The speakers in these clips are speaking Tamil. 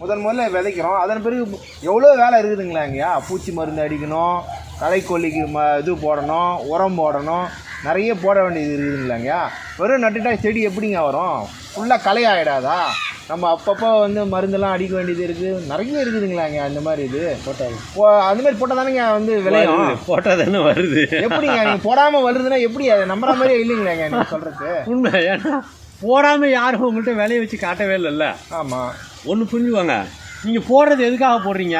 முதல்ல விதைக்கிறோம். அதன் பிறகு எவ்வளோ வேலை இருக்குதுங்களாங்கய்யா. பூச்சி மருந்து அடிக்கணும், களைக்கொல்லிக்கு இது போடணும், உரம் போடணும், நிறைய போட வேண்டியது இருக்குதுங்களாங்கய்யா. வெறும் நட்டுட்டா செடி எப்படிங்க வரும்? ஃபுல்லாக களை ஆகிடாதா? நம்ம அப்பப்போ மருந்தெல்லாம் அடிக்க வேண்டியது இருக்குது, நிறைய இருக்குதுங்களாங்க. அந்த மாதிரி இது போட்டால் அந்த மாதிரி போட்டால் தானேங்க விளையும். போட்டால் தானே வருது. எப்படிங்க நீங்கள் போடாமல் வருதுன்னா எப்படி அது நம்புற மாதிரியே இல்லைங்களாங்க நீங்கள் சொல்கிறது? உண்மை. ஏன்னா போடாமல் யாரும் உங்கள்கிட்ட விளைய வச்சு காட்டவே இல்லைல்ல. ஆமாம். ஒன்று புரிஞ்சுவாங்க, நீங்கள் போடுறது எதுக்காக போடுறீங்க?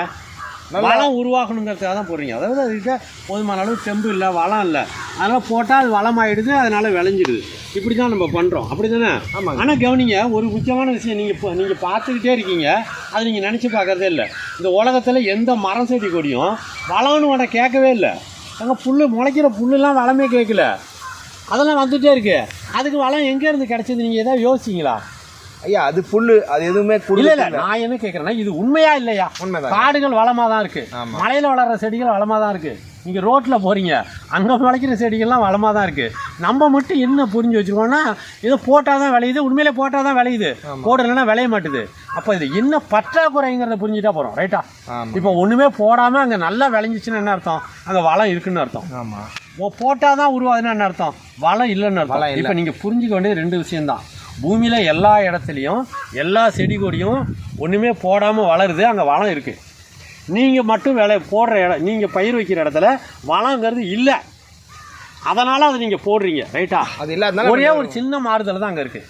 வளம் உருவாக்கணுங்கிறதுக்காக தான் போடுறீங்க. அதாவது அதுக்கிட்ட போதுமான அளவு தெம்பு இல்லை, வளம் இல்லை, அதனால் போட்டால் அது வளமாகிடுது, அதனால் விளைஞ்சிடுது. இப்படி தான் நம்ம பண்ணுறோம், அப்படி தானே? ஆமாம். ஆனால் கவனிங்க, ஒரு முக்கியமான விஷயம் நீங்கள் பார்த்துக்கிட்டே இருக்கீங்க, அது நீங்கள் நினச்சி பார்க்குறதே இல்லை. இந்த உலகத்தில் எந்த மரம் செடி கொடியும் வளம்னு உடனே கேட்கவே இல்லை. அங்கே புல் முளைக்கிற புல்லுலாம் வளமே கேட்கல, அதெல்லாம் வந்துகிட்டே இருக்குது. அதுக்கு வளம் எங்கேருந்து கிடச்சிது நீங்கள் எதாவது யோசிச்சிங்களா? ஐயா அது புல்லு, அது எதுவுமே இல்லை இல்லை. நான் என்ன கேட்குறேன்னா, இது உண்மையா இல்லையா? உண்மைதான். காடுகள் வளமாக தான் இருக்குது, மலையில் வளர்கிற செடிகள் வளமாக தான் இருக்குது. நீங்கள் ரோட்டில் போகிறீங்க, அங்கே முளைக்கிற செடிகள்லாம் வளமாக தான் இருக்குது. நம்ம மட்டும் என்ன புரிஞ்சு வச்சுருக்கோம்னா, இதை போட்டால் தான் விளையுது, உண்மையிலே போட்டால் தான் விளையுது, போடலைன்னா விளைய மாட்டுது. அப்போ இது என்ன பற்றாக்குறைங்கிறத புரிஞ்சுட்டா போகிறோம், ரைட்டா? இப்போ ஒன்றுமே போடாமல் அங்கே நல்லா விளைஞ்சிச்சுன்னு என்ன அர்த்தம்? அங்கே வளம் இருக்குன்னு அர்த்தம். ஆமாம். போட்டால் தான் உருவாதுன்னு என்ன அர்த்தம்? வளம் இல்லைன்னு அர்த்தம். இப்போ நீங்கள் புரிஞ்சுக்க வேண்டியது ரெண்டு விஷயம்தான். பூமியில் எல்லா இடத்துலையும் எல்லா செடி கொடியும் ஒன்றுமே போடாமல் வளருது, அங்கே வளம் இருக்குது. நீங்கள் மட்டும் போடுற இடம், நீங்கள் பயிர் வைக்கிற இடத்துல வளங்கிறது இல்லை, அதனால் அதை நீங்கள் போடுறீங்க, ரைட்டா? அது இல்லை. ஒரே ஒரு சின்ன மாறுதல் தான் அங்கே இருக்குது.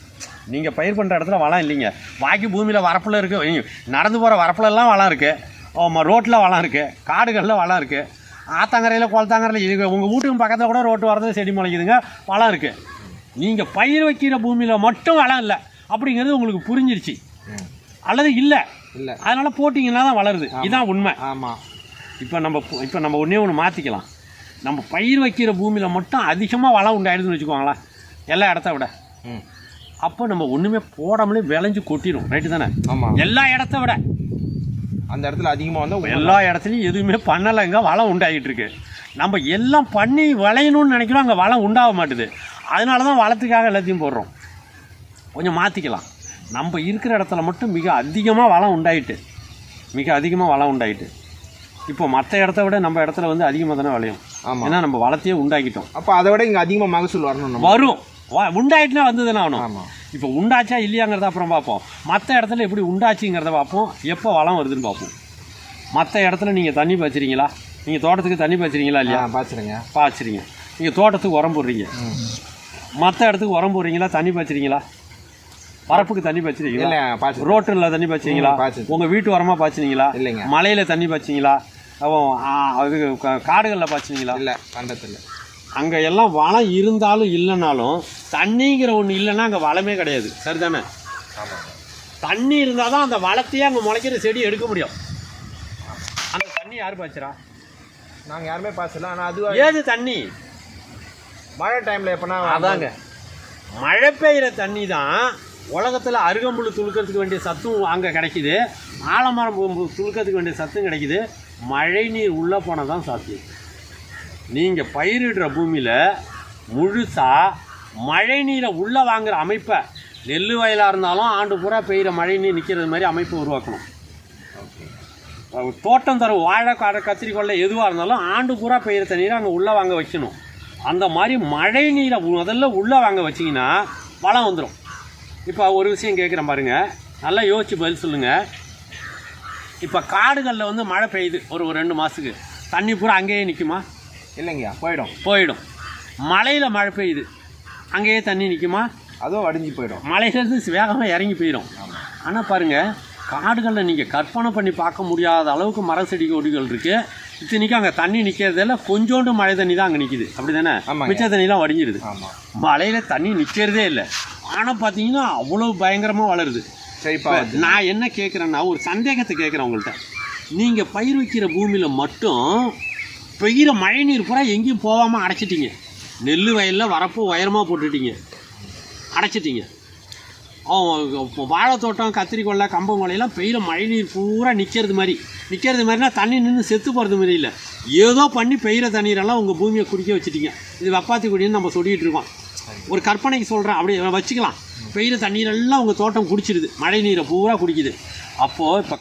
நீங்கள் பயிர் பண்ணுற இடத்துல வளம் இல்லைங்க, பாக்கி பூமியில் வரப்பில் இருக்குது, நடந்து போகிற வரப்புலலாம் வளம் இருக்குது, ரோட்டில் வளம் இருக்குது, காடுகளில் வளம் இருக்குது, ஆத்தங்கரையில் குளத்தாங்கரையில் இது உங்கள் வீட்டுக்கு பக்கத்தில் கூட ரோட்டு வரது செடி முளைக்குதுங்க, வளம் இருக்குது. நீங்கள் பயிர் வைக்கிற பூமியில் மட்டும் வளம் இல்லை அப்படிங்கிறது உங்களுக்கு புரிஞ்சிருச்சு, அல்லது இல்லை இல்லை அதனால் போட்டிங்கன்னா தான் வளருது. இதுதான் உண்மை. ஆமாம். இப்போ நம்ம ஒன்றே ஒன்று மாற்றிக்கலாம். நம்ம பயிர் வைக்கிற பூமியில் மட்டும் அதிகமாக வளம் உண்டாயிடுதுன்னு வச்சுக்கோங்களேன், எல்லா இடத்த விட. அப்போ நம்ம ஒன்றுமே போடாமலே விளைஞ்சு கொட்டிடும், ரைட்டு தானே? ஆமாம். எல்லா இடத்த விட அந்த இடத்துல அதிகமாக வந்தால் எல்லா இடத்துலையும் எதுவுமே பண்ணலைங்க, வளம் உண்டாகிட்டு இருக்கு. நம்ம எல்லாம் பண்ணி விளையணும்னு நினைக்கிறோம், அங்கே வளம் உண்டாக மாட்டுது. அதனால தான் வளத்துக்காக எல்லாத்தையும் போடுறோம். கொஞ்சம் மாற்றிக்கலாம். நம்ம இருக்கிற இடத்துல மட்டும் மிக அதிகமாக வளம் உண்டாயிட்டு, இப்போ மற்ற இடத்த விட நம்ம இடத்துல அதிகமாக தானே விளையும். ஏன்னா நம்ம வளத்தையே உண்டாக்கிட்டோம். அப்போ அதை விட இங்கே அதிகமாக மகசூல் வரணும். வரும், உண்டாயிட்டுனா வந்து தானே ஆகணும். ஆமாம். இப்போ உண்டாச்சா இல்லையாங்கிறத அப்புறம் பார்ப்போம். மற்ற இடத்துல எப்படி உண்டாச்சுங்கிறத பார்ப்போம், எப்போ வளம் வருதுன்னு பார்ப்போம். மற்ற இடத்துல நீங்கள் தண்ணி பாய்ச்சிறீங்களா? நீங்கள் தோட்டத்துக்கு தண்ணி பாய்ச்சிறீங்களா இல்லையா? பாய்ச்சிறீங்க. நீங்கள் தோட்டத்துக்கு உரம் போடுறீங்க, மற்ற இடத்துக்கு உரம் போடுறீங்களா? தண்ணி பாய்ச்சிறீங்களா? வரப்புக்கு தண்ணி பாய்ச்சிறீங்களா? ரோட்டில் தண்ணி பாய்ச்சிங்களா? உங்கள் வீட்டு உரமாக பாய்ச்சினீங்களா? இல்லைங்க. மலையில் தண்ணி பாய்ச்சிங்களா? அது காடுகளில் பாய்ச்சினீங்களா? இல்லை, கண்டத்தில். அங்கே எல்லாம் வளம் இருந்தாலும் இல்லைனாலும் தண்ணிங்கிற ஒன்று இல்லைன்னா அங்கே வளமே கிடையாது, சரிதானே? தண்ணி இருந்தால் தான் அந்த வளத்தையே அங்கே முளைக்கிற செடி எடுக்க முடியும். அந்த தண்ணி யார் பாய்ச்சிரா? நாங்கள் யாருமே பாய்ச்சல. ஆனால் அது ஏது தண்ணி மழை டைமில் எப்போனா அதாங்க, மழை பெய்கிற தண்ணி தான் உலகத்தில் அருகம்புல் துளுக்கிறதுக்கு வேண்டிய சத்தும் அங்கே கிடைக்கிது, ஆலமரம் துளுக்கிறதுக்கு வேண்டிய சத்தும் கிடைக்கிது. மழை நீர் உள்ளே போனால் தான் சாத்தியம். நீங்கள் பயிரிடுற பூமியில் முழுசாக மழை நீரை உள்ளே வாங்குகிற அமைப்பை, நெல் வயலாக இருந்தாலும் ஆண்டு பூரா பெய்கிற மழை நீர் நிற்கிறது மாதிரி அமைப்பை உருவாக்கணும். தோட்டம் தர வாழை கத்திரிக்கொள்ள எதுவாக இருந்தாலும் ஆண்டு பூரா பெய்கிற தண்ணீரை அங்கே உள்ளே வாங்க வைக்கணும். அந்த மாதிரி மழை நீரை முதல்ல உள்ளே வாங்க வச்சிங்கன்னா வளம் வந்துடும். இப்போ ஒரு விஷயம் கேட்குறேன் பாருங்கள், நல்லா யோசிச்சு பதில் சொல்லுங்கள். இப்போ காடுகளில் மழை பெய்யுது ஒரு 2 மாதத்துக்கு, தண்ணி பூரா அங்கேயே நிற்குமா? இல்லைங்கய்யா, போயிடும். மலையில் மழை பெய்யுது, அங்கேயே தண்ணி நிற்குமா? அதுவும் அடிஞ்சு போயிடும். மலையிலேருந்து வேகமாக இறங்கி போயிடும். ஆனால் பாருங்கள், காடுகளில் நீங்கள் கற்பனை பண்ணி பார்க்க முடியாத அளவுக்கு மர செடி கொடிகள் இருக்குது. இத்தனைக்கும் அங்கே தண்ணி நிற்கிறதில்ல, கொஞ்சோண்டு மழை தண்ணி தான் அங்கே நிற்கிது, அப்படி தானே? மிச்ச தண்ணிலாம் வடிஞ்சிருது. மலையில் தண்ணி நிற்கிறதே இல்லை, ஆனால் பார்த்தீங்கன்னா அவ்வளோ பயங்கரமாக வளருது. சரிப்பா, நான் என்ன கேட்குறேன்னா, ஒரு சந்தேகத்தை கேட்குறேன் உங்கள்கிட்ட. நீங்கள் பயிர் வைக்கிற பூமியில் மட்டும் பெய்கிற மழை நீர் பூரா எங்கேயும் போகாமல் அடைச்சிட்டிங்க. நெல் வயலில் வரப்பு உயரமாக போட்டுட்டீங்க, அடைச்சிட்டிங்க. வாழை தோட்டம், கத்திரிக்கொள்ளை, கம்பங்கொள்ளையெல்லாம் பெய்கிற மழை நீர் பூரா நிற்கிறது மாதிரினா தண்ணி நின்று செத்து போகிறது மாதிரி இல்லை, ஏதோ பண்ணி பெய்கிற தண்ணீரெல்லாம் உங்கள் பூமியை குடிக்க வச்சுட்டீங்க. இது வெப்பாத்தி குடின்னு நம்ம சொல்லிகிட்டு இருக்கோம். ஒரு கற்பனைக்கு சொல்கிறேன், அப்படி வச்சுக்கலாம். பெய்கிற தண்ணீரெல்லாம் உங்கள் தோட்டம் குடிச்சிடுது, மழை நீரை பூரா குடிக்குது. அப்போது இப்போ